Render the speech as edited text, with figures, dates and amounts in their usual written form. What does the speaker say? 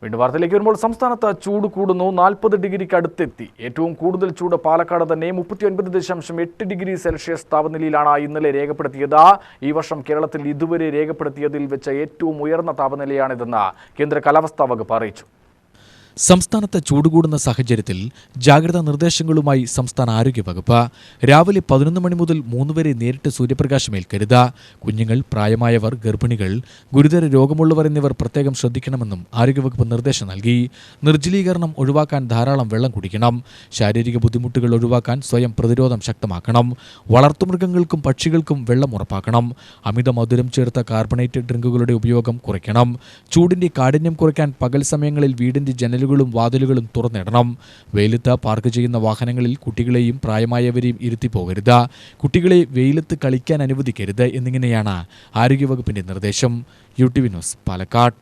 വീണ്ടും വാർത്തയിലേക്ക് വരുമ്പോൾ സംസ്ഥാനത്ത് ചൂട് കൂടുന്നു. 40 ഡിഗ്രിക്ക് അടുത്തെത്തി. ഏറ്റവും കൂടുതൽ ചൂട് പാലക്കാട് തന്നെ 39.8 ഡിഗ്രി സെൽഷ്യസ് താപനിലയിലാണ് ഇന്നലെ രേഖപ്പെടുത്തിയത്. ഈ വർഷം കേരളത്തിൽ ഇതുവരെ രേഖപ്പെടുത്തിയതിൽ വെച്ച് ഏറ്റവും ഉയർന്ന താപനിലയാണിതെന്ന് കേന്ദ്ര കാലാവസ്ഥാ വകുപ്പ് അറിയിച്ചു. സംസ്ഥാനത്ത് ചൂടുകൂടുന്ന സാഹചര്യത്തിൽ ജാഗ്രതാ നിർദ്ദേശങ്ങളുമായി സംസ്ഥാന ആരോഗ്യവകുപ്പ്. രാവിലെ 11 മണി മുതൽ 3 വരെ നേരിട്ട് സൂര്യപ്രകാശമേൽക്കരുത്. കുഞ്ഞുങ്ങൾ, പ്രായമായവർ, ഗർഭിണികൾ, ഗുരുതര രോഗമുള്ളവർ എന്നിവർ പ്രത്യേകം ശ്രദ്ധിക്കണമെന്നും ആരോഗ്യവകുപ്പ് നിർദ്ദേശം നൽകി. നിർജ്ജലീകരണം ഒഴിവാക്കാൻ ധാരാളം വെള്ളം കുടിക്കണം. ശാരീരിക ബുദ്ധിമുട്ടുകൾ ഒഴിവാക്കാൻ സ്വയം പ്രതിരോധം ശക്തമാക്കണം. വളർത്തുമൃഗങ്ങൾക്കും പക്ഷികൾക്കും വെള്ളം ഉറപ്പാക്കണം. അമിത മധുരം ചേർത്ത കാർബണേറ്റഡ് ഡ്രിങ്കുകളുടെ ഉപയോഗം കുറയ്ക്കണം. ചൂടിന്റെ കാഠിന്യം കുറയ്ക്കാൻ പകൽ സമയങ്ങളിൽ വീടിന്റെ ജനലുകളും വാതിലുകളും തുറന്നിടണം. വെയിലത്ത് പാർക്ക് ചെയ്യുന്ന വാഹനങ്ങളിൽ കുട്ടികളെയും പ്രായമായവരെയും ഇരുത്തി പോകരുത്. കുട്ടികളെ വെയിലത്ത് കളിക്കാൻ അനുവദിക്കരുത് എന്നിങ്ങനെയാണ് ആരോഗ്യവകുപ്പിന്റെ നിർദ്ദേശം. UTV news, Palakkad.